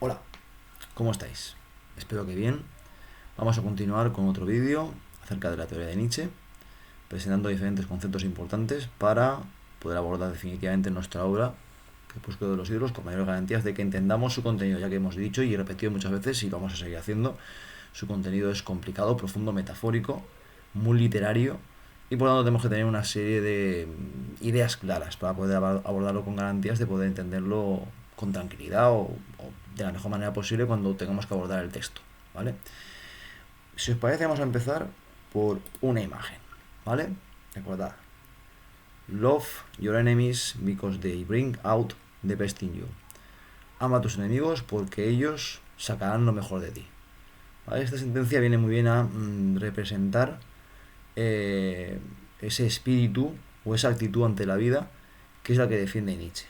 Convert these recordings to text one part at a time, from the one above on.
Hola, ¿cómo estáis? Espero que bien. Vamos a continuar con otro vídeo acerca de la teoría de Nietzsche, presentando diferentes conceptos importantes para poder abordar definitivamente nuestra obra, que busco de los ídolos, con mayores garantías de que entendamos su contenido, ya que hemos dicho y repetido muchas veces, y lo vamos a seguir haciendo, su contenido es complicado, profundo, metafórico, muy literario, y por lo tanto tenemos que tener una serie de ideas claras para poder abordarlo con garantías de poder entenderlo con tranquilidad o de la mejor manera posible cuando tengamos que abordar el texto, ¿vale? Si os parece, vamos a empezar por una imagen, ¿vale? Recordad, love your enemies because they bring out the best in you. Ama a tus enemigos porque ellos sacarán lo mejor de ti. ¿Vale? Esta sentencia viene muy bien a representar ese espíritu o esa actitud ante la vida que es la que defiende Nietzsche.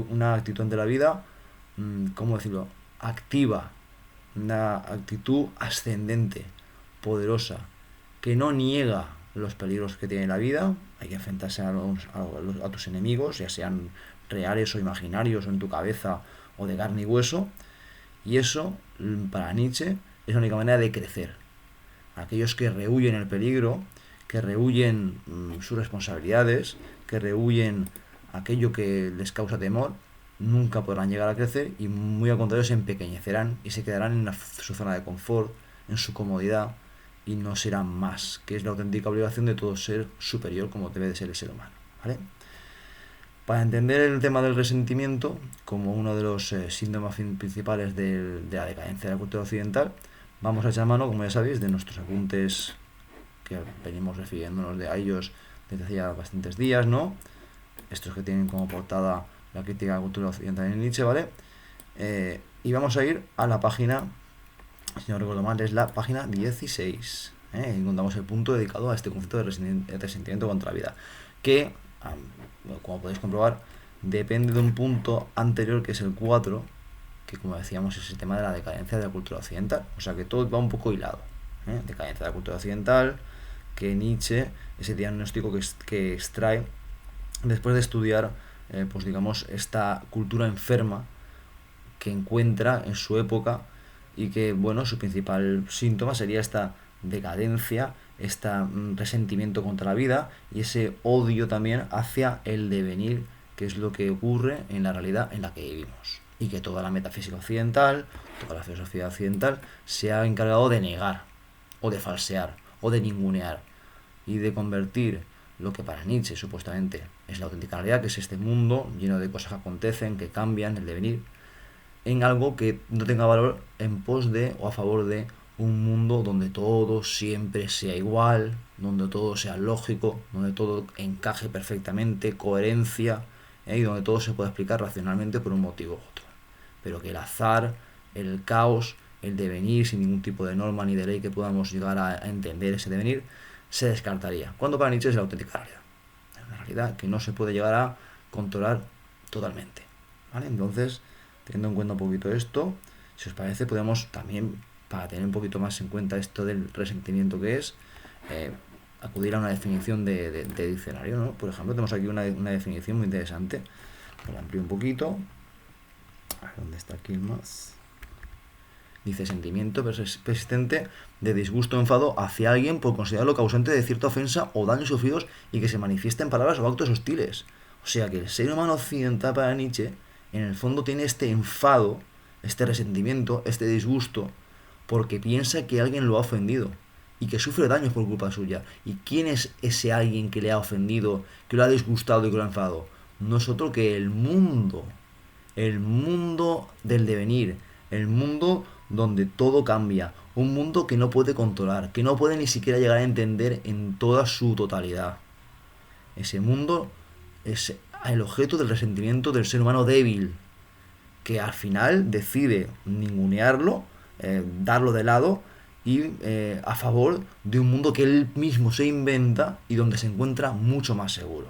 Una actitud ante la vida, ¿cómo decirlo? Activa, una actitud ascendente, poderosa, que no niega los peligros que tiene la vida. Hay que enfrentarse a tus enemigos, ya sean reales o imaginarios, o en tu cabeza, o de carne y hueso. Y eso, para Nietzsche, es la única manera de crecer. Aquellos que rehuyen el peligro, que rehuyen sus responsabilidades, que rehuyen aquello que les causa temor, nunca podrán llegar a crecer y muy al contrario se empequeñecerán y se quedarán en su zona de confort, en su comodidad y no serán más, que es la auténtica obligación de todo ser superior como debe de ser el ser humano, ¿vale? Para entender el tema del resentimiento como uno de los síntomas principales de la decadencia de la cultura occidental, vamos a echar mano, como ya sabéis, de nuestros apuntes que venimos refiriéndonos de a ellos desde hace ya bastantes días, ¿no? Estos que tienen como portada la crítica de la cultura occidental en Nietzsche, ¿vale? Y vamos a ir a la página, si no recuerdo mal, es la página 16, ¿eh? Encontramos el punto dedicado a este concepto de resentimiento contra la vida, que, como podéis comprobar, depende de un punto anterior, que es el 4, que como decíamos es el tema de la decadencia de la cultura occidental. O sea que todo va un poco hilado, ¿eh? Decadencia de la cultura occidental, que Nietzsche, ese diagnóstico que extrae después de estudiar, pues digamos, esta cultura enferma que encuentra en su época y que, bueno, su principal síntoma sería esta decadencia, este resentimiento contra la vida y ese odio también hacia el devenir, que es lo que ocurre en la realidad en la que vivimos. Y que toda la metafísica occidental, toda la filosofía occidental, se ha encargado de negar, o de falsear, o de ningunear, y de convertir lo que para Nietzsche supuestamente es la auténtica realidad, que es este mundo lleno de cosas que acontecen, que cambian, el devenir, en algo que no tenga valor en pos de o a favor de un mundo donde todo siempre sea igual, donde todo sea lógico, donde todo encaje perfectamente, coherencia, y donde todo se pueda explicar racionalmente por un motivo u otro. Pero que el azar, el caos, el devenir sin ningún tipo de norma ni de ley que podamos llegar a entender ese devenir, se descartaría. Cuando para Nietzsche es la auténtica realidad. Es una realidad que no se puede llegar a controlar totalmente, ¿vale? Entonces, teniendo en cuenta un poquito esto, si os parece, podemos también, para tener un poquito más en cuenta esto del resentimiento que es, acudir a una definición de diccionario, ¿no? Por ejemplo, tenemos aquí una definición muy interesante. Lo amplío un poquito. A ver, ¿dónde está aquí más? Dice: sentimiento persistente de disgusto o enfado hacia alguien por considerarlo causante de cierta ofensa o daños sufridos y que se manifiesta en palabras o actos hostiles. O sea que el ser humano occidental para Nietzsche, en el fondo, tiene este enfado, este resentimiento, este disgusto, porque piensa que alguien lo ha ofendido y que sufre daños por culpa suya. ¿Y quién es ese alguien que le ha ofendido, que lo ha disgustado y que lo ha enfadado? No es otro que el mundo del devenir, el mundo donde todo cambia, un mundo que no puede controlar, que no puede ni siquiera llegar a entender en toda su totalidad. Ese mundo es el objeto del resentimiento del ser humano débil, que al final decide ningunearlo, darlo de lado y a favor de un mundo que él mismo se inventa y donde se encuentra mucho más seguro.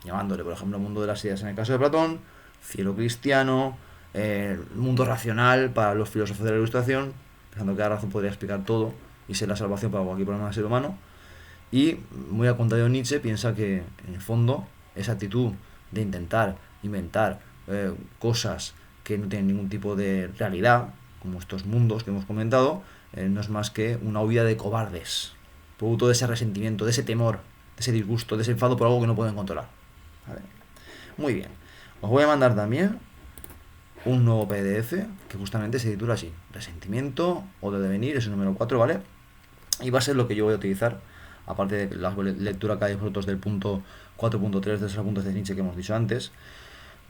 Llamándole, por ejemplo, mundo de las ideas en el caso de Platón, cielo cristiano, mundo racional para los filósofos de la Ilustración, pensando que la razón podría explicar todo y ser la salvación para cualquier problema del ser humano. Y muy al contrario, Nietzsche piensa que en el fondo esa actitud de intentar inventar cosas que no tienen ningún tipo de realidad, como estos mundos que hemos comentado, no es más que una huida de cobardes, producto de ese resentimiento, de ese temor, de ese disgusto, de ese enfado por algo que no pueden controlar. ¿Vale? Muy bien. Os voy a mandar también un nuevo PDF que justamente se titula así: Resentimiento o de devenir, es el número 4, ¿vale? Y va a ser lo que yo voy a utilizar, aparte de la lectura que hay vosotros del punto 4.3 de esos apuntes de Nietzsche que hemos dicho antes.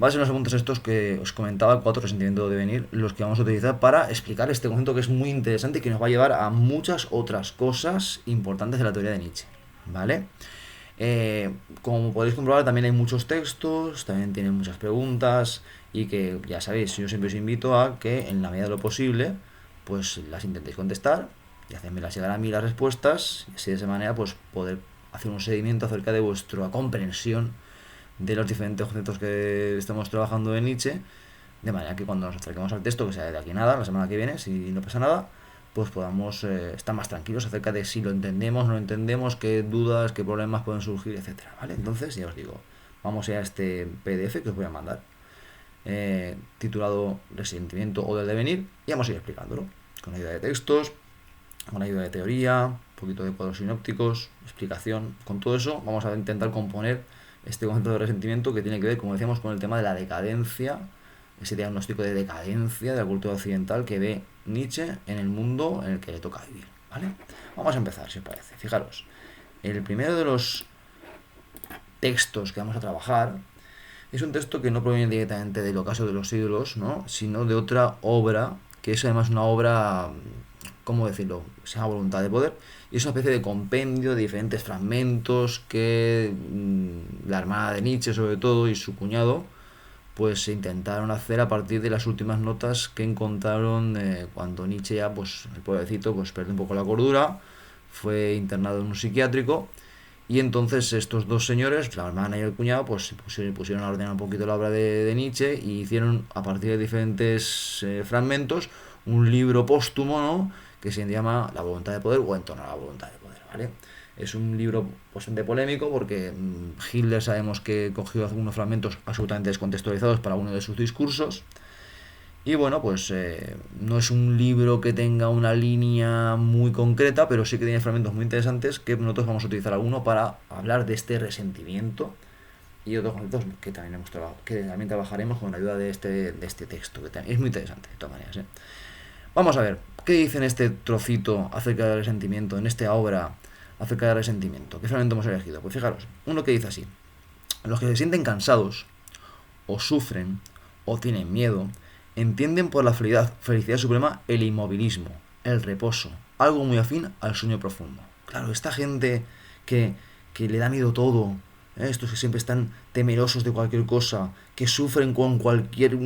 Va a ser los apuntes estos que os comentaba, 4, resentimiento o devenir, los que vamos a utilizar para explicar este concepto que es muy interesante y que nos va a llevar a muchas otras cosas importantes de la teoría de Nietzsche, ¿vale? Como podéis comprobar, también hay muchos textos, también tienen muchas preguntas, y que ya sabéis, yo siempre os invito a que en la medida de lo posible pues las intentéis contestar y hacérmelas llegar a mí las respuestas, y así de esa manera pues poder hacer un seguimiento acerca de vuestra comprensión de los diferentes conceptos que estamos trabajando en Nietzsche, de manera que cuando nos acerquemos al texto, que sea de aquí nada, la semana que viene, si no pasa nada, pues podamos estar más tranquilos acerca de si lo entendemos, no lo entendemos, qué dudas, qué problemas pueden surgir, etcétera, ¿vale? Entonces, ya os digo, vamos a este PDF que os voy a mandar, titulado Resentimiento o del devenir, y vamos a ir explicándolo, con ayuda de textos, con ayuda de teoría, un poquito de cuadros sinópticos, explicación. Con todo eso vamos a intentar componer este concepto de resentimiento que tiene que ver, como decíamos, con el tema de la decadencia, ese diagnóstico de decadencia de la cultura occidental que ve Nietzsche en el mundo en el que le toca vivir, ¿vale? Vamos a empezar, si os parece. Fijaros, el primero de los textos que vamos a trabajar es un texto que no proviene directamente del Ocaso de los Ídolos, ¿no?, sino de otra obra, que es además una obra, ¿cómo decirlo?, se llama Voluntad de Poder, y es una especie de compendio de diferentes fragmentos que la hermana de Nietzsche, sobre todo, y su cuñado, pues se intentaron hacer a partir de las últimas notas que encontraron cuando Nietzsche ya, pues el pobrecito, pues perdió un poco la cordura, fue internado en un psiquiátrico, y entonces estos dos señores, la hermana y el cuñado, pues se pusieron a ordenar un poquito la obra de Nietzsche y hicieron a partir de diferentes fragmentos un libro póstumo, ¿no?, que se llama La Voluntad de Poder, o En torno a la voluntad de poder, ¿vale? Es un libro bastante polémico porque Hitler sabemos que cogió algunos fragmentos absolutamente descontextualizados para uno de sus discursos. Y bueno, pues no es un libro que tenga una línea muy concreta, pero sí que tiene fragmentos muy interesantes que nosotros vamos a utilizar alguno para hablar de este resentimiento y otros conceptos que también hemos que también trabajaremos con la ayuda de este texto, que también es muy interesante de todas maneras, ¿eh? Vamos a ver, ¿qué dice en este trocito acerca del resentimiento, en esta obra acerca del resentimiento? ¿Qué fragmento hemos elegido? Pues fijaros, uno que dice así: los que se sienten cansados, o sufren, o tienen miedo, entienden por la felicidad suprema el inmovilismo, el reposo, algo muy afín al sueño profundo. Claro, esta gente que le da miedo todo, estos que siempre están temerosos de cualquier cosa, que sufren con cualquier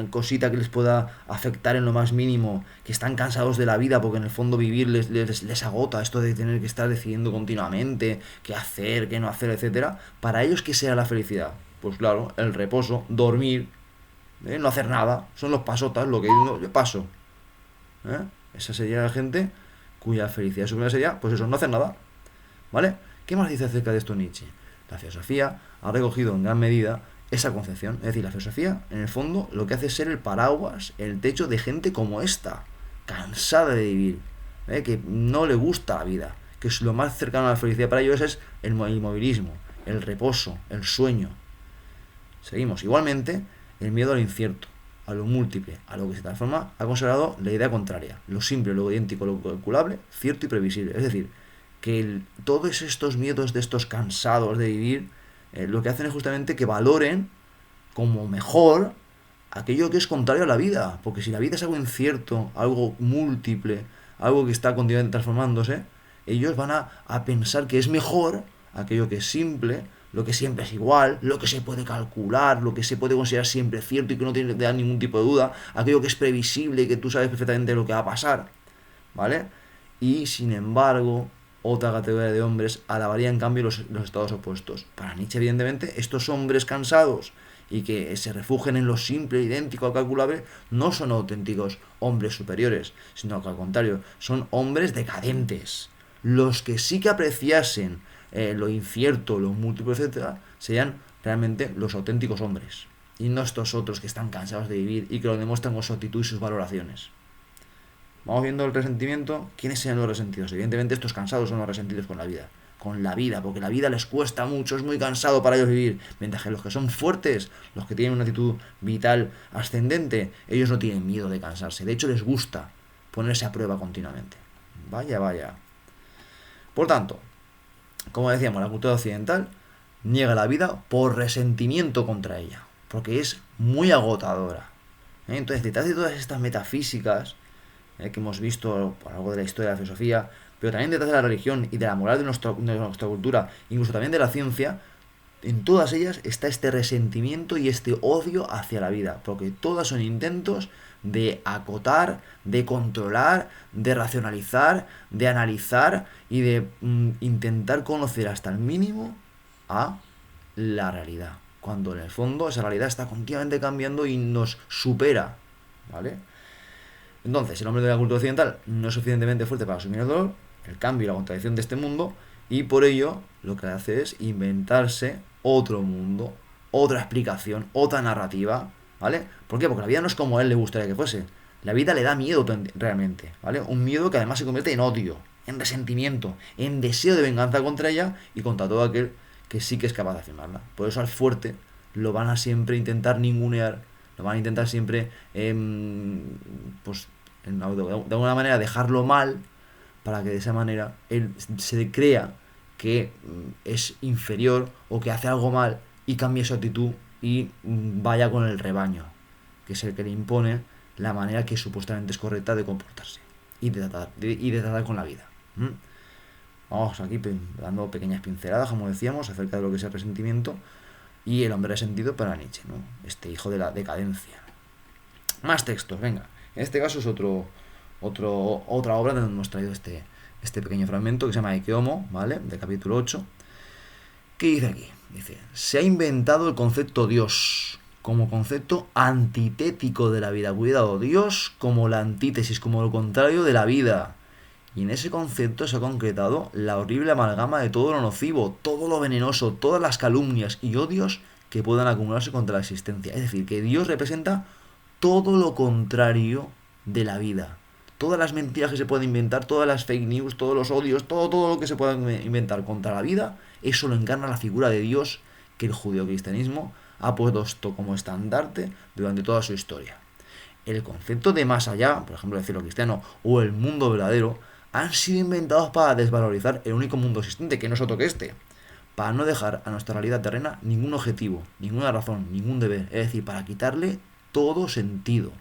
cosita que les pueda afectar en lo más mínimo, que están cansados de la vida porque en el fondo vivir les agota esto de tener que estar decidiendo continuamente qué hacer, qué no hacer, etcétera. Para ellos, ¿qué sea la felicidad? Pues claro, el reposo, dormir, no hacer nada, son los pasotas, lo que yo paso. Esa sería la gente cuya felicidad suprema sería, pues eso, no hacer nada, ¿vale? ¿Qué más dice acerca de esto Nietzsche? La filosofía ha recogido en gran medida esa concepción. Es decir, la filosofía, en el fondo, lo que hace es ser el paraguas, el techo de gente como esta, cansada de vivir, que no le gusta la vida, que es lo más cercano a la felicidad para ellos es el inmovilismo, el reposo, el sueño. Seguimos. Igualmente, el miedo a lo incierto, a lo múltiple, a lo que se transforma, ha considerado la idea contraria: lo simple, lo idéntico, lo calculable, cierto y previsible. Es decir, que todos estos miedos de estos cansados de vivir, lo que hacen es justamente que valoren como mejor aquello que es contrario a la vida. Porque si la vida es algo incierto, algo múltiple, algo que está continuamente transformándose, ellos van a pensar que es mejor aquello que es simple, lo que siempre es igual, lo que se puede calcular, lo que se puede considerar siempre cierto y que no tiene que dar ningún tipo de duda, aquello que es previsible y que tú sabes perfectamente lo que va a pasar, ¿vale? Y sin embargo, otra categoría de hombres alabaría en cambio los estados opuestos. Para Nietzsche, evidentemente, estos hombres cansados y que se refugian en lo simple, idéntico al calculable, no son auténticos hombres superiores, sino que al contrario, son hombres decadentes. Los que sí que apreciasen lo incierto, lo múltiple, etcétera, serían realmente los auténticos hombres. y no estos otros que están cansados de vivir y que lo demuestran con su actitud y sus valoraciones. Vamos viendo el resentimiento. ¿Quiénes sean los resentidos? Evidentemente estos cansados son los resentidos con la vida, porque la vida les cuesta mucho, es muy cansado para ellos vivir, mientras que los que son fuertes, los que tienen una actitud vital ascendente, ellos no tienen miedo de cansarse, de hecho les gusta ponerse a prueba continuamente. Vaya. Por tanto, como decíamos, la cultura occidental niega la vida por resentimiento contra ella, porque es muy agotadora. Entonces, detrás de todas estas metafísicas que hemos visto a lo largo de la historia de la filosofía, pero también detrás de la religión y de la moral de nuestra cultura, incluso también de la ciencia, en todas ellas está este resentimiento y este odio hacia la vida, porque todas son intentos de acotar, de controlar, de racionalizar, de analizar y de intentar conocer hasta el mínimo a la realidad, cuando en el fondo esa realidad está continuamente cambiando y nos supera, ¿vale? Entonces, el hombre de la cultura occidental no es suficientemente fuerte para asumir el dolor, el cambio y la contradicción de este mundo, y por ello lo que hace es inventarse otro mundo, otra explicación, otra narrativa, ¿vale? ¿Por qué? Porque la vida no es como a él le gustaría que fuese. La vida le da miedo realmente, ¿vale? Un miedo que además se convierte en odio, en resentimiento, en deseo de venganza contra ella y contra todo aquel que sí que es capaz de afirmarla. Por eso al fuerte lo van a siempre intentar ningunear, lo van a intentar siempre, pues, de alguna manera dejarlo mal, para que de esa manera él se crea que es inferior o que hace algo mal y cambie su actitud y vaya con el rebaño, que es el que le impone la manera que supuestamente es correcta de comportarse y de tratar con la vida. Vamos aquí dando pequeñas pinceladas, como decíamos, acerca de lo que es el resentimiento y el hombre resentido para Nietzsche, ¿no? Este hijo de la decadencia. Más textos, venga. En este caso es otra obra donde hemos traído este pequeño fragmento que se llama Ecce Homo, ¿vale? Del capítulo 8. ¿Qué dice aquí? Dice, se ha inventado el concepto Dios como concepto antitético de la vida. Cuidado, Dios como la antítesis, como lo contrario de la vida. Y en ese concepto se ha concretado la horrible amalgama de todo lo nocivo, todo lo venenoso, todas las calumnias y odios que puedan acumularse contra la existencia. Es decir, que Dios representa todo lo contrario de la vida. Todas las mentiras que se pueden inventar, todas las fake news, todos los odios, todo lo que se pueda inventar contra la vida, eso lo encarna la figura de Dios que el judeocristianismo ha puesto como estandarte durante toda su historia. El concepto de más allá, por ejemplo el cielo cristiano o el mundo verdadero, han sido inventados para desvalorizar el único mundo existente, que no es otro que este, para no dejar a nuestra realidad terrena ningún objetivo, ninguna razón, ningún deber, es decir, para quitarle todo sentido,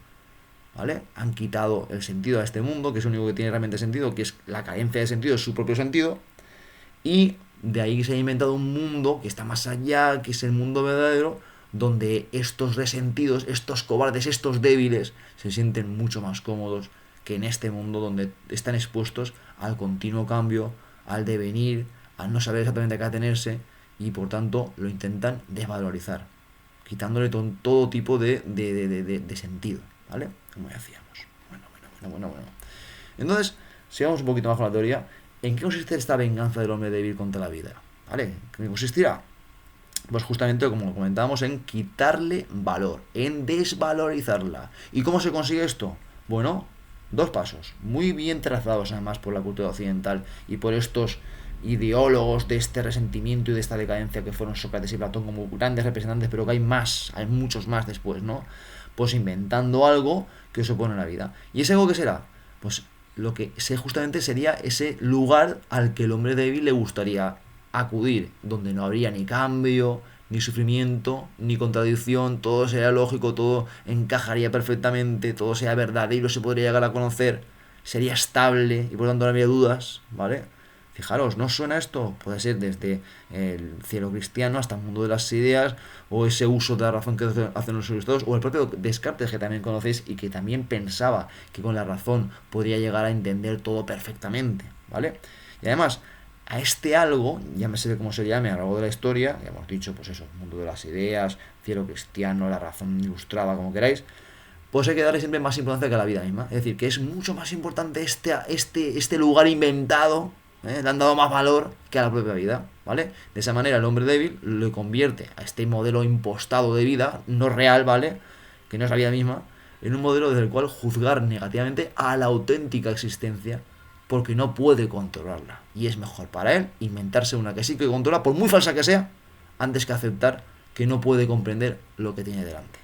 ¿vale? Han quitado el sentido a este mundo, que es lo único que tiene realmente sentido, que es la carencia de sentido, es su propio sentido, y de ahí se ha inventado un mundo que está más allá, que es el mundo verdadero, donde estos resentidos, estos cobardes, estos débiles, se sienten mucho más cómodos que en este mundo donde están expuestos al continuo cambio, al devenir, al no saber exactamente a qué atenerse, y por tanto lo intentan desvalorizar, quitándole todo tipo de sentido, ¿vale? Como decíamos. Bueno. Entonces, sigamos un poquito más con la teoría. ¿En qué consiste esta venganza del hombre débil contra la vida? ¿Vale? ¿Qué consistirá? Pues justamente, como comentábamos, en quitarle valor, en desvalorizarla. ¿Y cómo se consigue esto? Bueno, 2 pasos, muy bien trazados además por la cultura occidental y por estos ideólogos de este resentimiento y de esta decadencia que fueron Sócrates y Platón como grandes representantes, pero que hay muchos más después, ¿no? Pues inventando algo que se opone a la vida. ¿Y ese algo qué será? Pues lo que justamente sería ese lugar al que el hombre débil le gustaría acudir, donde no habría ni cambio, ni sufrimiento, ni contradicción, todo sería lógico, todo encajaría perfectamente, todo sería verdadero, se podría llegar a conocer, sería estable y por lo tanto no habría dudas, ¿vale? Fijaros, ¿no suena esto? Puede ser desde el cielo cristiano hasta el mundo de las ideas, o ese uso de la razón que hacen los ilustrados, o el propio Descartes, que también conocéis y que también pensaba que con la razón podría llegar a entender todo perfectamente, ¿vale? Y además, a este algo, llámese como se llame a lo largo de la historia, ya hemos dicho, pues eso, mundo de las ideas, cielo cristiano, la razón ilustrada, como queráis, pues hay que darle siempre más importancia que a la vida misma. Es decir, que es mucho más importante este lugar inventado, Le han dado más valor que a la propia vida, ¿vale? De esa manera el hombre débil lo convierte a este modelo impostado de vida, no real, ¿vale? Que no es la vida misma, en un modelo desde el cual juzgar negativamente a la auténtica existencia porque no puede controlarla. Y es mejor para él inventarse una que sí que controla, por muy falsa que sea, antes que aceptar que no puede comprender lo que tiene delante.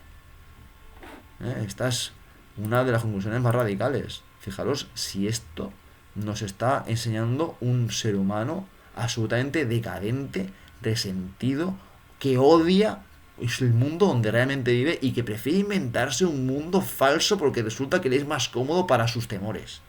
Esta es una de las conclusiones más radicales. Fijaros si esto nos está enseñando un ser humano absolutamente decadente, resentido, que odia es el mundo donde realmente vive y que prefiere inventarse un mundo falso porque resulta que le es más cómodo para sus temores.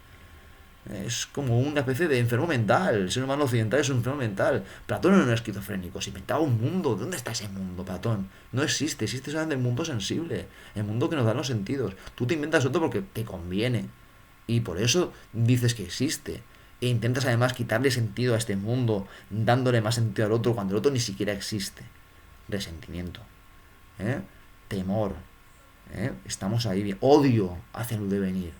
Es como una especie de enfermo mental. El ser humano occidental es un enfermo mental. Platón no era un esquizofrénico, se inventaba un mundo. ¿Dónde está ese mundo, Platón? No existe, existe solamente el mundo sensible, el mundo que nos da los sentidos. Tú te inventas otro porque te conviene. Y por eso dices que existe. E intentas además quitarle sentido a este mundo, dándole más sentido al otro cuando el otro ni siquiera existe. Resentimiento. Temor. Estamos ahí bien. Odio hacia el devenir.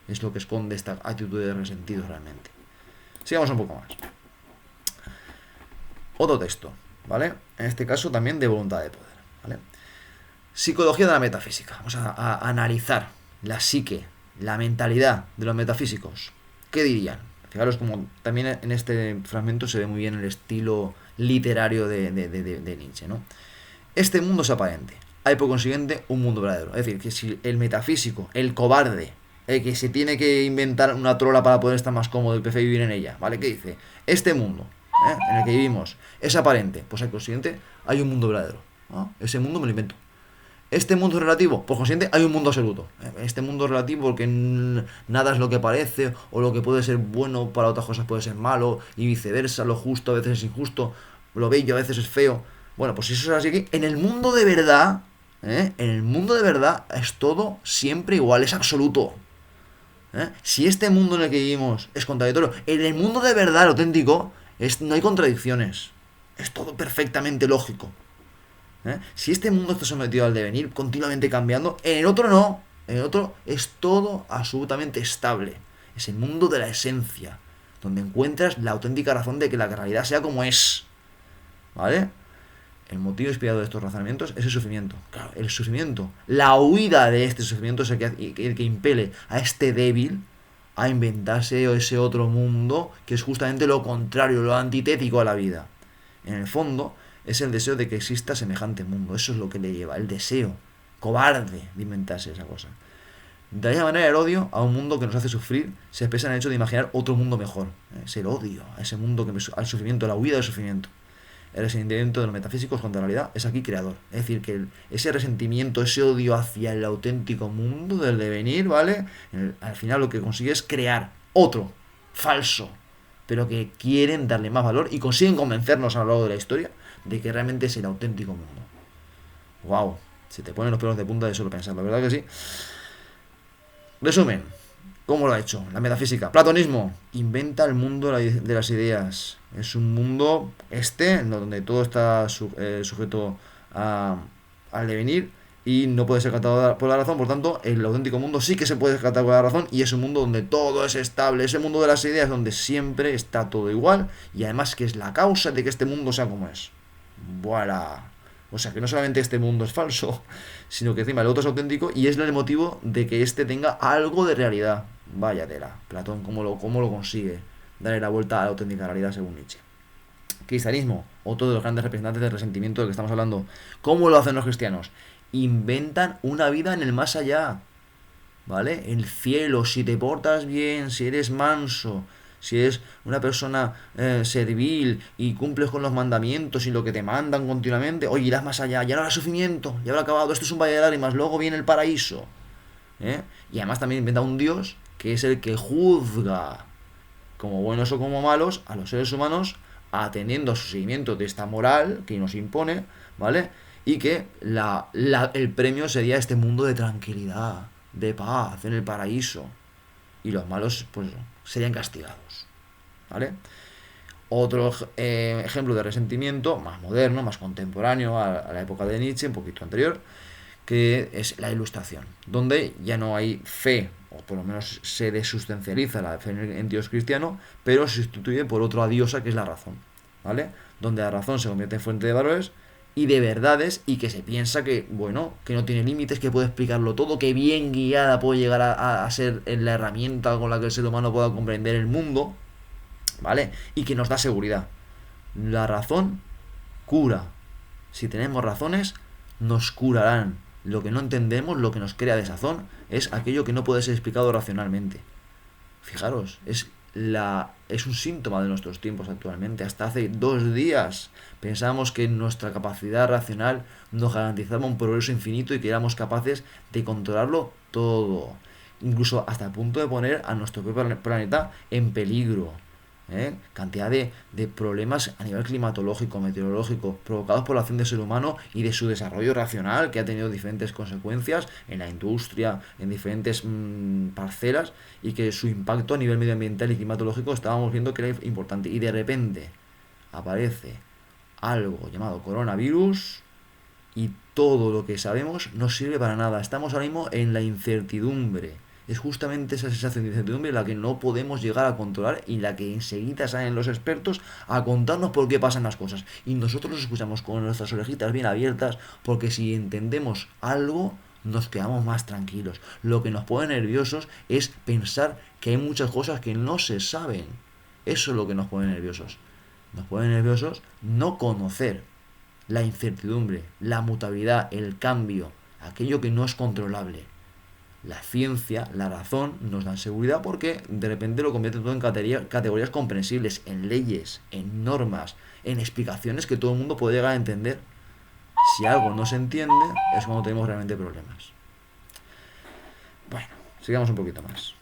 Es lo que esconde esta actitud de resentido realmente. Sigamos un poco más. Otro texto, ¿vale? En este caso también de voluntad de poder, ¿vale? Psicología de la metafísica. Vamos a analizar la psique, la mentalidad de los metafísicos. ¿Qué dirían? Fijaros como también en este fragmento se ve muy bien el estilo literario de Nietzsche, ¿no? Este mundo es aparente. Hay por consiguiente un mundo verdadero. Es decir, que si el metafísico, el cobarde, el que se tiene que inventar una trola para poder estar más cómodo y prefiere vivir en ella, ¿vale? ¿Qué dice? Este mundo, en el que vivimos, es aparente. Pues al consiguiente hay un mundo verdadero, ¿no? Ese mundo me lo invento. Este mundo es relativo, por consiguiente hay un mundo absoluto. Este mundo es relativo porque nada es lo que parece, o lo que puede ser bueno para otras cosas puede ser malo, y viceversa, lo justo a veces es injusto, lo bello a veces es feo. Bueno, pues si eso es así, en el mundo de verdad, en el mundo de verdad es todo siempre igual, es absoluto. Si este mundo en el que vivimos es contradictorio, en el mundo de verdad, el auténtico, no hay contradicciones. Es todo perfectamente lógico. Si este mundo está sometido al devenir, continuamente cambiando, en el otro no. En el otro es todo absolutamente estable. Es el mundo de la esencia, donde encuentras la auténtica razón de que la realidad sea como es. ¿Vale? El motivo inspirado de estos razonamientos es el sufrimiento. Claro, el sufrimiento, la huida de este sufrimiento es el que impele a este débil a inventarse ese otro mundo que es justamente lo contrario, lo antitético a la vida. En el fondo, es el deseo de que exista semejante mundo. Eso es lo que le lleva, el deseo cobarde de inventarse esa cosa. De la misma manera, el odio a un mundo que nos hace sufrir se expresa en el hecho de imaginar otro mundo mejor. Es el odio a ese mundo, al sufrimiento, la huida del sufrimiento. El resentimiento de los metafísicos contra la realidad es aquí creador. Es decir, que ese resentimiento, ese odio hacia el auténtico mundo del devenir, ¿vale? Al final lo que consigue es crear otro, falso, pero que quieren darle más valor y consiguen convencernos a lo largo de la historia de que realmente es el auténtico mundo. ¡Wow! Se te ponen los pelos de punta de solo pensarlo, ¿verdad que sí? Resumen. ¿Cómo lo ha hecho? La metafísica. Platonismo. Inventa el mundo de las ideas. Es un mundo donde todo está sujeto al devenir y no puede ser catalogar por la razón. Por tanto, el auténtico mundo sí que se puede catalogar por la razón y es un mundo donde todo es estable. Es el mundo de las ideas donde siempre está todo igual y además que es la causa de que este mundo sea como es. ¡Voilà! O sea, que no solamente este mundo es falso, sino que encima el otro es auténtico y es el motivo de que este tenga algo de realidad. Vaya tela. Platón, ¿cómo lo consigue? Darle la vuelta a la auténtica realidad según Nietzsche. Cristianismo, otro de los grandes representantes del resentimiento del que estamos hablando. ¿Cómo lo hacen los cristianos? Inventan una vida en el más allá. ¿Vale? El cielo, si te portas bien, si eres manso, si eres una persona servil y cumples con los mandamientos y lo que te mandan continuamente, oye, irás más allá, ya no habrá sufrimiento, ya habrá acabado, esto es un valle de lágrimas, luego viene el paraíso. Y además también inventa un Dios que es el que juzga, como buenos o como malos, a los seres humanos, atendiendo a su seguimiento de esta moral que nos impone, ¿vale? Y que el premio sería este mundo de tranquilidad, de paz, en el paraíso. Y los malos, pues, serían castigados, ¿vale? Otro ejemplo de resentimiento, más moderno, más contemporáneo a la época de Nietzsche, un poquito anterior, que es la Ilustración, donde ya no hay fe o por lo menos se desustancializa la fe en Dios cristiano, pero se sustituye por otra diosa que es la razón, ¿vale? Donde la razón se convierte en fuente de valores y de verdades y que se piensa que, bueno, que no tiene límites, que puede explicarlo todo, que bien guiada puede llegar a ser la herramienta con la que el ser humano pueda comprender el mundo, ¿vale? Y que nos da seguridad. La razón cura. Si tenemos razones, nos curarán. Lo que no entendemos, lo que nos crea desazón, es aquello que no puede ser explicado racionalmente. Fijaros, es un síntoma de nuestros tiempos actualmente. Hasta hace 2 días pensábamos que nuestra capacidad racional nos garantizaba un progreso infinito y que éramos capaces de controlarlo todo. Incluso hasta el punto de poner a nuestro propio planeta en peligro. Cantidad de problemas a nivel climatológico, meteorológico, provocados por la acción del ser humano y de su desarrollo racional, que ha tenido diferentes consecuencias en la industria, en diferentes parcelas, y que su impacto a nivel medioambiental y climatológico estábamos viendo que era importante. Y de repente aparece algo llamado coronavirus y todo lo que sabemos no sirve para nada. Estamos ahora mismo en la incertidumbre. Es justamente esa sensación de incertidumbre la que no podemos llegar a controlar y la que enseguida salen los expertos a contarnos por qué pasan las cosas. Y nosotros los escuchamos con nuestras orejitas bien abiertas, porque si entendemos algo nos quedamos más tranquilos. Lo que nos pone nerviosos es pensar que hay muchas cosas que no se saben. Eso es lo que nos pone nerviosos. Nos pone nerviosos no conocer la incertidumbre, la mutabilidad, el cambio, aquello que no es controlable. La ciencia, la razón, nos dan seguridad porque de repente lo convierte todo en categorías comprensibles, en leyes, en normas, en explicaciones que todo el mundo puede llegar a entender. Si algo no se entiende, es cuando tenemos realmente problemas. Bueno, sigamos un poquito más.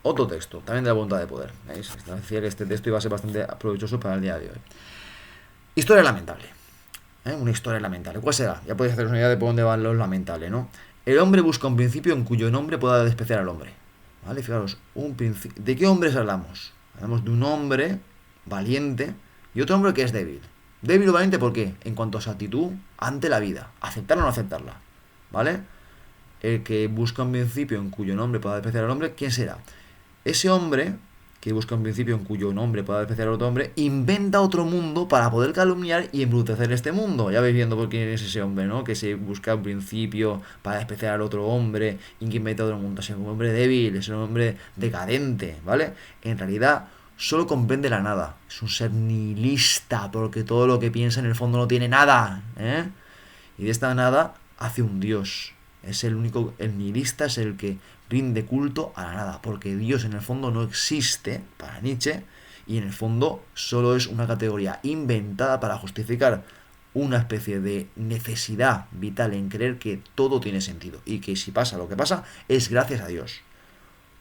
Otro texto, también de la voluntad de poder. ¿Veis? Decía que este texto iba a ser bastante provechoso para el día de hoy. Historia lamentable. Una historia lamentable. ¿Cuál será? Ya podéis haceros una idea de por dónde van los lamentables, ¿no? El hombre busca un principio en cuyo nombre pueda despreciar al hombre. ¿Vale? Fijaros, ¿de qué hombres hablamos? Hablamos de un hombre valiente y otro hombre que es débil. Débil o valiente, ¿por qué? En cuanto a su actitud ante la vida. Aceptarla o no aceptarla. ¿Vale? El que busca un principio en cuyo nombre pueda despreciar al hombre, ¿quién será? Ese hombre que busca un principio en cuyo nombre pueda despreciar a otro hombre, inventa otro mundo para poder calumniar y embrutecer este mundo. Ya vais viendo por quién es ese hombre, ¿no? Que se busca un principio para despreciar al otro hombre y que inventa otro mundo. Es un hombre débil, es un hombre decadente, ¿vale? En realidad solo comprende la nada. Es un ser nihilista porque todo lo que piensa en el fondo no tiene nada, ¿eh? Y de esta nada hace un Dios. Es el nihilista es el que rinde culto a la nada, porque Dios en el fondo no existe para Nietzsche y en el fondo solo es una categoría inventada para justificar una especie de necesidad vital en creer que todo tiene sentido y que si pasa lo que pasa es gracias a Dios.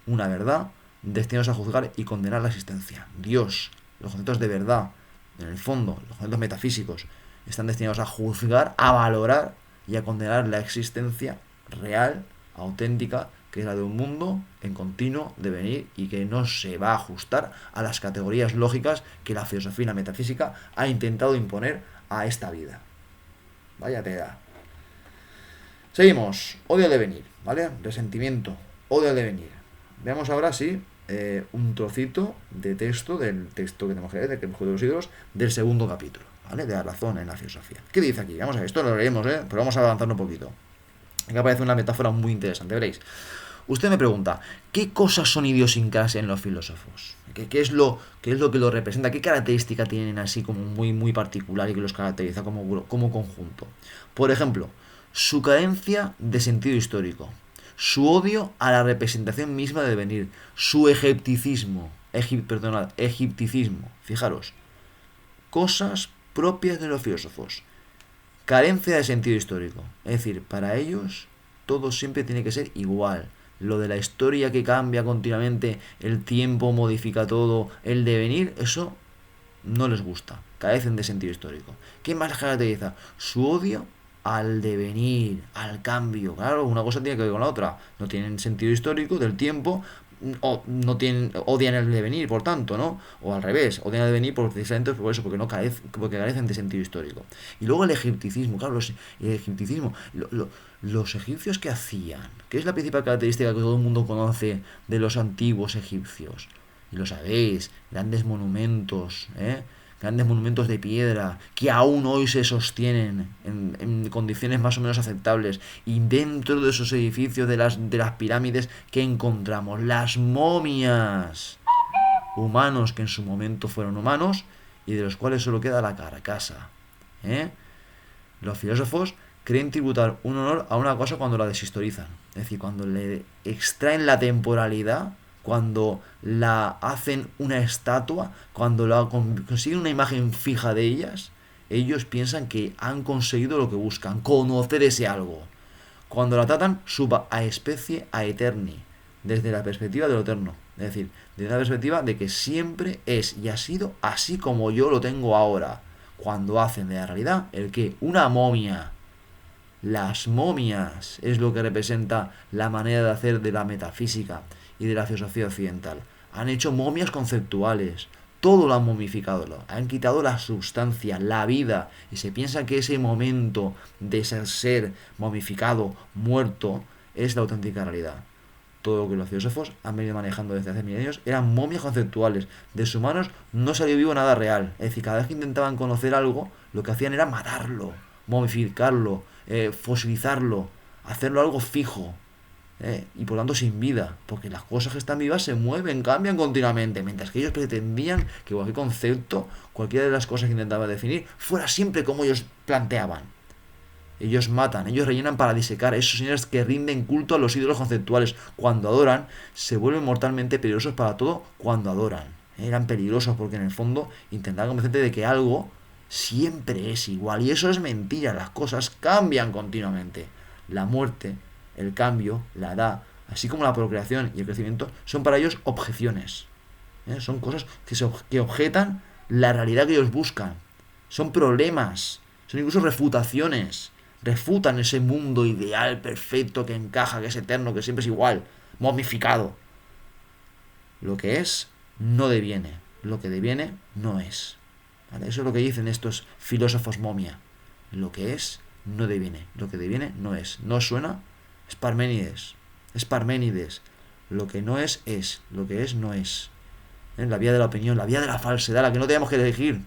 Una verdad destinados a juzgar y condenar la existencia. Dios, los conceptos de verdad, en el fondo, los conceptos metafísicos, están destinados a juzgar, a valorar y a condenar la existencia real, auténtica, que es la de un mundo en continuo devenir y que no se va a ajustar a las categorías lógicas que la filosofía y la metafísica ha intentado imponer a esta vida. Vaya tela. Seguimos. Odio al devenir, ¿vale? Resentimiento. Odio al devenir. Veamos ahora, sí, un trocito de texto del texto que tenemos que leer, del Juego de los Ídolos, del segundo capítulo, ¿vale? De la razón en la filosofía. ¿Qué dice aquí? Vamos a ver, esto lo leemos, pero vamos a avanzar un poquito. Aquí aparece una metáfora muy interesante, veréis. Usted me pregunta, ¿qué cosas son idiosincrasia en los filósofos? ¿Qué es lo que lo representa? ¿Qué característica tienen así como muy, muy particular y que los caracteriza como conjunto? Por ejemplo, su carencia de sentido histórico, su odio a la representación misma del devenir, su egipticismo, fijaros, cosas propias de los filósofos. Carencia de sentido histórico, es decir, para ellos todo siempre tiene que ser igual. Lo de la historia que cambia continuamente, el tiempo modifica todo, el devenir, eso no les gusta. Carecen de sentido histórico. ¿Qué más les caracteriza? Su odio al devenir, al cambio. Claro, una cosa tiene que ver con la otra. No tienen sentido histórico del tiempo, odian el devenir, por tanto, ¿no? O al revés, odian el devenir precisamente por eso, porque carecen de sentido histórico. Y luego el egipticismo, claro, el egipticismo, los egipcios que hacían, ¿qué es la principal característica que todo el mundo conoce de los antiguos egipcios? Y lo sabéis, grandes monumentos, grandes monumentos de piedra que aún hoy se sostienen en condiciones más o menos aceptables, y dentro de esos edificios de las pirámides, que encontramos las momias, humanos que en su momento fueron humanos y de los cuales solo queda la carcasa. Los filósofos creen tributar un honor a una cosa cuando la deshistorizan, es decir, cuando le extraen la temporalidad, cuando la hacen una estatua, cuando consiguen una imagen fija de ellas. Ellos piensan que han conseguido lo que buscan, conocer ese algo. Cuando la tratan, suba a especie a eterni, desde la perspectiva de lo eterno, es decir, desde la perspectiva de que siempre es y ha sido así como yo lo tengo ahora. Cuando hacen de la realidad el que una momia. Las momias es lo que representa la manera de hacer de la metafísica y de la filosofía occidental. Han hecho momias conceptuales, todo lo han momificado, han quitado la sustancia, la vida, y se piensa que ese momento de ser momificado, muerto, es la auténtica realidad. Todo lo que los filósofos han venido manejando desde hace milenios eran momias conceptuales. De sus manos no salió vivo nada real. Es decir, cada vez que intentaban conocer algo, lo que hacían era matarlo, momificarlo, fosilizarlo, hacerlo algo fijo, y por tanto sin vida, porque las cosas que están vivas se mueven, cambian continuamente, mientras que ellos pretendían que cualquier concepto, cualquiera de las cosas que intentaban definir, fuera siempre como ellos planteaban. Ellos matan, ellos rellenan para disecar. Esos señores que rinden culto a los ídolos conceptuales cuando adoran, se vuelven mortalmente peligrosos para todo cuando adoran. Eran peligrosos porque en el fondo intentaban convencerte de que algo siempre es igual, y eso es mentira. Las cosas cambian continuamente. La muerte, el cambio, la edad, así como la procreación y el crecimiento, son para ellos objeciones. Son cosas que objetan la realidad que ellos buscan. Son problemas, son incluso refutaciones. Refutan ese mundo ideal, perfecto, que encaja, que es eterno, que siempre es igual, momificado. Lo que es no deviene, lo que deviene no es. ¿Vale? Eso es lo que dicen estos filósofos momia. Lo que es no deviene, lo que deviene no es. ¿No suena? Es Parménides. Es Parménides. Lo que no es, lo que es, no es. La vía de la opinión, la vía de la falsedad, la que no tenemos que elegir.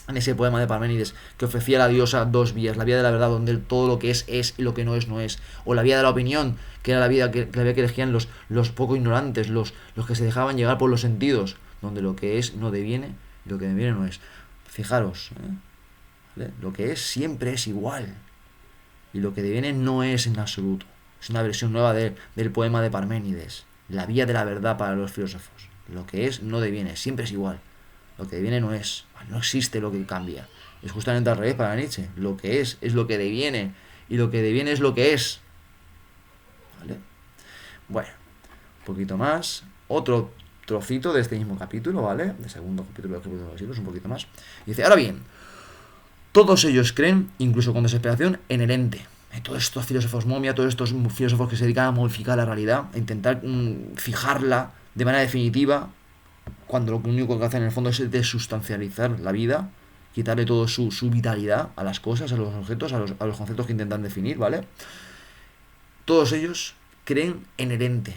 En ese poema de Parménides, que ofrecía a la diosa dos vías: la vía de la verdad, donde todo lo que es y lo que no es, no es. O la vía de la opinión, que era la vía que elegían los poco ignorantes, los que se dejaban llegar por los sentidos, donde lo que es no deviene y lo que deviene no es. Fijaros, ¿vale? Lo que es siempre es igual, y lo que deviene no es en absoluto. Es una versión nueva del poema de Parménides, la vía de la verdad para los filósofos. Lo que es no deviene, siempre es igual. Lo que deviene no es, no existe lo que cambia. Es justamente al revés para Nietzsche. Lo que es lo que deviene, y lo que deviene es lo que es. ¿Vale? Bueno, un poquito más. Otro trocito de este mismo capítulo, ¿vale? Del segundo capítulo del capítulo de los siglos, un poquito más. Dice, ahora bien, todos ellos creen, incluso con desesperación, en el ente. Todos estos filósofos momia, todos estos filósofos que se dedican a modificar la realidad, a intentar fijarla de manera definitiva, cuando lo único que hacen en el fondo es desustancializar la vida, quitarle toda su vitalidad a las cosas, a los objetos, a los conceptos que intentan definir, ¿vale? Todos ellos creen en el ente,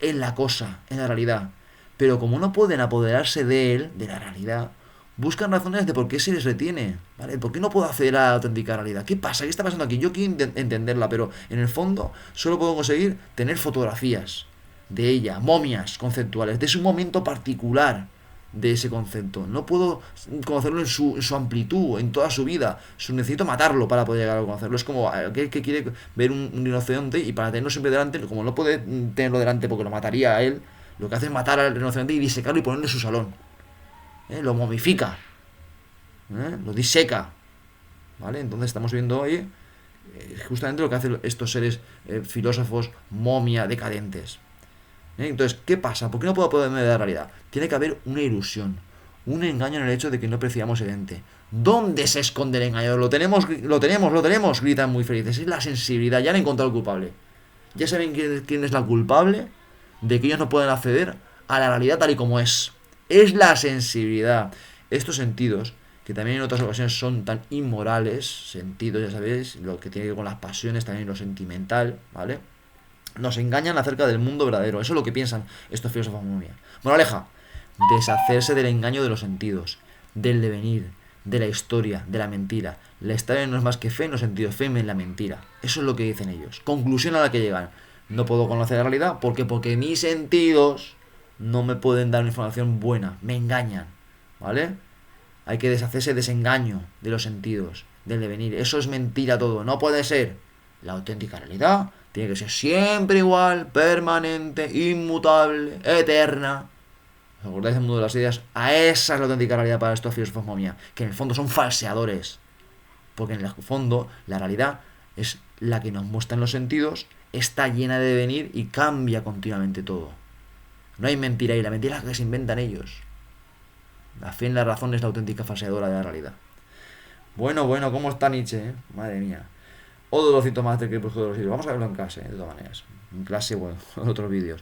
en la cosa, en la realidad, pero como no pueden apoderarse de él, de la realidad, buscan razones de por qué se les retiene, ¿vale? ¿Por qué no puedo acceder a la auténtica realidad? ¿Qué pasa? ¿Qué está pasando aquí? Yo quiero entenderla, pero en el fondo solo puedo conseguir tener fotografías de ella, momias conceptuales, de su momento particular de ese concepto. No puedo conocerlo en su amplitud, en toda su vida. Necesito matarlo para poder llegar a conocerlo. Es como aquel que quiere ver un rinoceronte, y para tenerlo siempre delante, como no puede tenerlo delante porque lo mataría a él, lo que hace es matar al rinoceronte y disecarlo y ponerlo en su salón. Lo momifica, lo diseca, ¿vale? Entonces estamos viendo hoy justamente lo que hacen estos seres filósofos momia decadentes. Entonces, ¿qué pasa? ¿Por qué no puedo apoderarme de la realidad? Tiene que haber una ilusión, un engaño en el hecho de que no apreciamos el ente. ¿Dónde se esconde el engaño? Lo tenemos, gritan muy felices. Es la sensibilidad, ya han encontrado el culpable. Ya saben quién es la culpable de que ellos no pueden acceder a la realidad tal y como es. Es la sensibilidad. Estos sentidos, que también en otras ocasiones son tan inmorales, sentidos, ya sabéis, lo que tiene que ver con las pasiones, también lo sentimental, ¿vale? Nos engañan acerca del mundo verdadero. Eso es lo que piensan estos filósofos muy. Moraleja, deshacerse del engaño de los sentidos, del devenir, de la historia, de la mentira. La historia no es más que fe en los sentidos, fe en la mentira. Eso es lo que dicen ellos. Conclusión a la que llegan. No puedo conocer la realidad porque mis sentidos no me pueden dar una información buena. Me engañan, ¿vale? Hay que deshacerse de ese engaño de los sentidos, del devenir. Eso es mentira todo. No puede ser. La auténtica realidad tiene que ser siempre igual, permanente, inmutable, eterna. ¿Os acordáis del mundo de las ideas? A esa es la auténtica realidad para estos filósofos momia, que en el fondo son falseadores. Porque en el fondo la realidad es la que nos muestran los sentidos, está llena de devenir y cambia continuamente todo. No hay mentira ahí, la mentira es la que se inventan ellos. La fe en la razón es la auténtica falseadora de la realidad. Bueno, ¿cómo está Nietzsche? Madre mía. Otro trocito más del Crepúsculo de los Siglos. Vamos a verlo en clase, de todas maneras. En clase, bueno, en otros vídeos.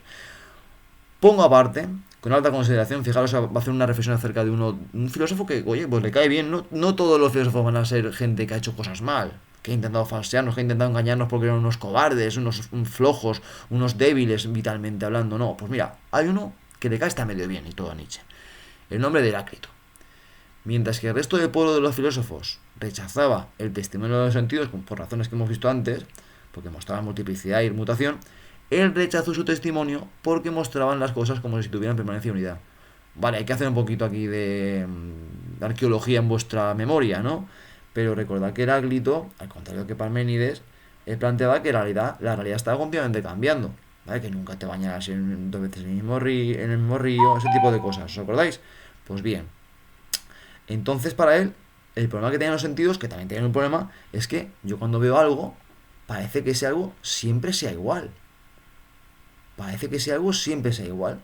Pongo aparte, con alta consideración, fijaros, va a hacer una reflexión acerca de un filósofo que, oye, pues le cae bien. No todos los filósofos van a ser gente que ha hecho cosas mal, que ha intentado falsearnos, que ha intentado engañarnos porque eran unos cobardes, unos flojos, unos débiles vitalmente hablando. No, pues mira, hay uno que le cae está medio bien y todo a Nietzsche. El nombre de Heráclito. Mientras que el resto del pueblo de los filósofos rechazaba el testimonio de los sentidos por razones que hemos visto antes, porque mostraba multiplicidad y mutación, él rechazó su testimonio porque mostraban las cosas como si tuvieran permanencia y unidad. Vale, hay que hacer un poquito aquí de arqueología en vuestra memoria, ¿no? Pero recordad que Heráclito, al contrario que Parménides, él planteaba que la realidad estaba continuamente cambiando, ¿vale? Que nunca te bañaras dos veces en el mismo río, ese tipo de cosas, ¿os acordáis? Pues bien, entonces para él, el problema que tienen los sentidos, que también tienen un problema, es que yo cuando veo algo, parece que ese algo siempre sea igual. Parece que ese algo siempre sea igual.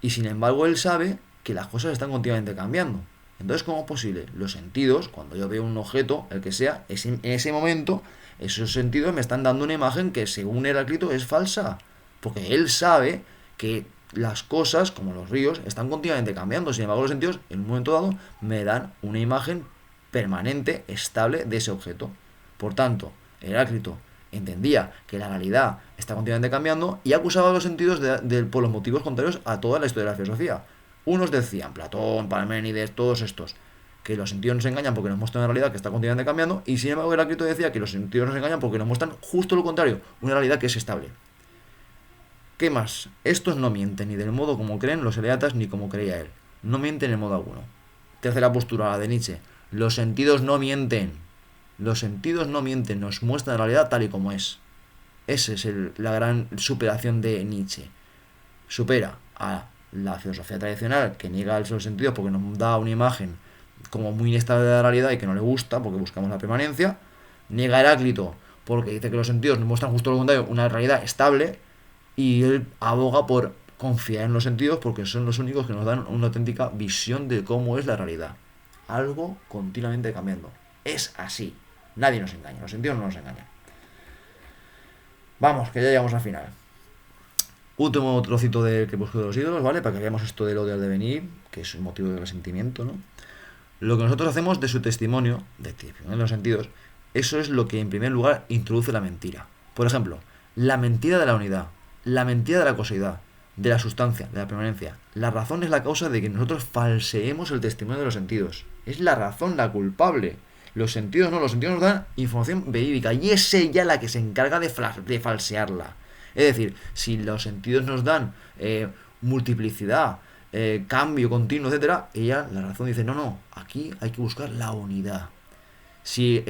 Y sin embargo él sabe que las cosas están continuamente cambiando. Entonces, ¿cómo es posible? Los sentidos, cuando yo veo un objeto, el que sea, en ese momento, esos sentidos me están dando una imagen que según Heráclito es falsa. Porque él sabe que las cosas, como los ríos, están continuamente cambiando. Sin embargo, los sentidos, en un momento dado, me dan una imagen permanente, estable de ese objeto. Por tanto, Heráclito entendía que la realidad está continuamente cambiando y acusaba a los sentidos por los motivos contrarios a toda la historia de la filosofía. Unos decían, Platón, Parménides, todos estos, que los sentidos nos engañan porque nos muestran una realidad que está continuamente cambiando, y sin embargo Heráclito decía que los sentidos nos engañan porque nos muestran justo lo contrario, una realidad que es estable. ¿Qué más? Estos no mienten ni del modo como creen los eleatas ni como creía él. No mienten en modo alguno. Tercera postura, la de Nietzsche. Los sentidos no mienten. Los sentidos no mienten, nos muestran la realidad tal y como es. Esa es la gran superación de Nietzsche. Supera a la filosofía tradicional que niega los sentidos porque nos da una imagen como muy inestable de la realidad y que no le gusta porque buscamos la permanencia. Niega a Heráclito porque dice que los sentidos nos muestran justo lo contrario, una realidad estable, y él aboga por confiar en los sentidos porque son los únicos que nos dan una auténtica visión de cómo es la realidad. Algo continuamente cambiando. Es así. Nadie nos engaña, los sentidos no nos engañan. Vamos, que ya llegamos al final. Último trocito del Crepúsculo de los Ídolos, ¿vale? Para que veamos esto del odio al devenir, que es un motivo de resentimiento, ¿no? Lo que nosotros hacemos de su testimonio, de los sentidos, eso es lo que en primer lugar introduce la mentira. Por ejemplo, la mentira de la unidad, la mentira de la causalidad, de la sustancia, de la permanencia. La razón es la causa de que nosotros falseemos el testimonio de los sentidos. Es la razón la culpable. Los sentidos no, los sentidos nos dan información verídica y es ella la que se encarga de falsearla. Es decir, si los sentidos nos dan multiplicidad, cambio continuo, etcétera, ella, la razón dice, no, aquí hay que buscar la unidad. Si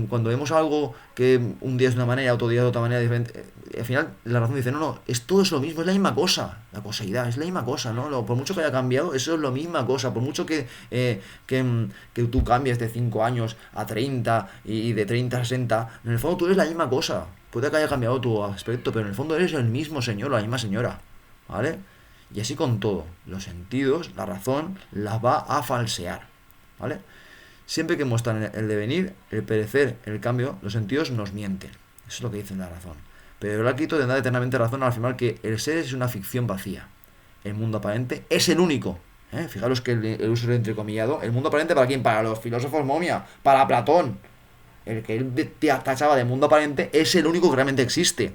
cuando vemos algo que un día es de una manera, otro día de otra manera diferente, al final la razón dice, no, todo es lo mismo, es la misma cosa, la causalidad es la misma cosa, ¿no? Por mucho que haya cambiado, eso es la misma cosa, por mucho que tú cambies de 5 años a 30 y de 30 a 60, en el fondo tú eres la misma cosa, puede que haya cambiado tu aspecto, pero en el fondo eres el mismo señor, la misma señora, ¿vale? Y así con todo, los sentidos, la razón, las va a falsear, ¿vale? Siempre que muestran el devenir, el perecer, el cambio, los sentidos nos mienten. Eso es lo que dice la razón. Pero Heráclito tendrá eternamente razón al afirmar que el ser es una ficción vacía. El mundo aparente es el único. Fijaros que el uso es entrecomillado. ¿El mundo aparente para quién? Para los filósofos momia, para Platón. El que él tachaba de mundo aparente es el único que realmente existe.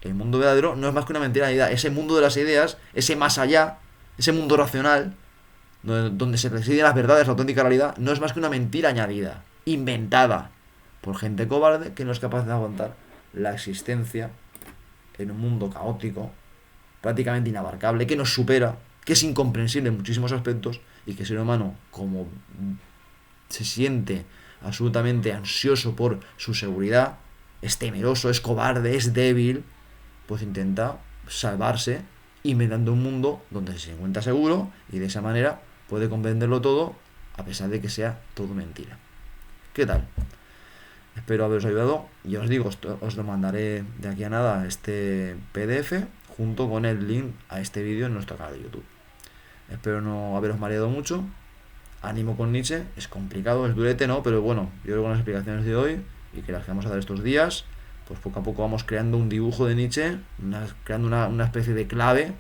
El mundo verdadero no es más que una mentira de idea. Ese mundo de las ideas, ese más allá, ese mundo racional, donde se residen las verdades, la auténtica realidad, no es más que una mentira añadida, inventada por gente cobarde que no es capaz de aguantar la existencia en un mundo caótico, prácticamente inabarcable, que nos supera, que es incomprensible en muchísimos aspectos y que el ser humano, como se siente absolutamente ansioso por su seguridad, es temeroso, es cobarde, es débil, pues intenta salvarse inventando un mundo donde se encuentra seguro y de esa manera puede comprenderlo todo a pesar de que sea todo mentira. ¿Qué tal? Espero haberos ayudado y os digo, os lo mandaré de aquí a nada este PDF junto con el link a este vídeo en nuestro canal de YouTube. Espero no haberos mareado mucho. Ánimo con Nietzsche, es complicado, es durete, ¿no? Pero bueno, yo creo que con las explicaciones de hoy y que las que vamos a dar estos días, pues poco a poco vamos creando un dibujo de Nietzsche, creando una especie de clave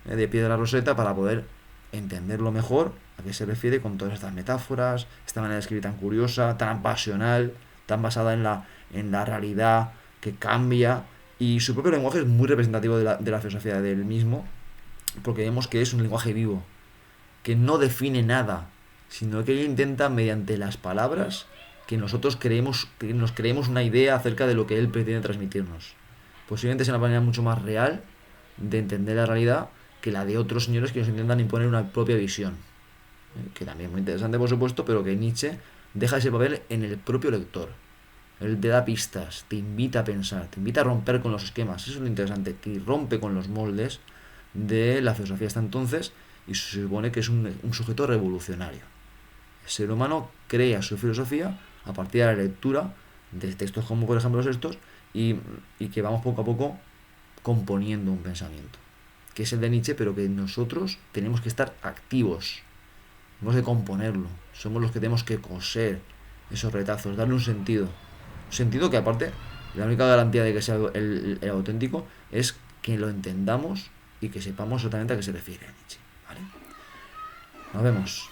de piedra roseta para poder entenderlo mejor, a qué se refiere con todas estas metáforas, esta manera de escribir tan curiosa, tan pasional, tan basada en la realidad que cambia, y su propio lenguaje es muy representativo de la filosofía del mismo, porque vemos que es un lenguaje vivo, que no define nada, sino que intenta mediante las palabras que nosotros nos creemos una idea acerca de lo que él pretende transmitirnos. Posiblemente es una manera mucho más real de entender la realidad que la de otros señores que nos intentan imponer una propia visión, que también es muy interesante por supuesto, pero que Nietzsche deja ese papel en el propio lector. Él te da pistas, te invita a pensar, te invita a romper con los esquemas. Eso es lo interesante, que rompe con los moldes de la filosofía hasta entonces y se supone que es un sujeto revolucionario. El ser humano crea su filosofía a partir de la lectura de textos como por ejemplo estos y que vamos poco a poco componiendo un pensamiento, que es el de Nietzsche, pero que nosotros tenemos que estar activos, tenemos que componerlo, somos los que tenemos que coser esos retazos, darle un sentido que aparte, la única garantía de que sea el auténtico es que lo entendamos y que sepamos exactamente a qué se refiere Nietzsche, ¿vale? Nos vemos.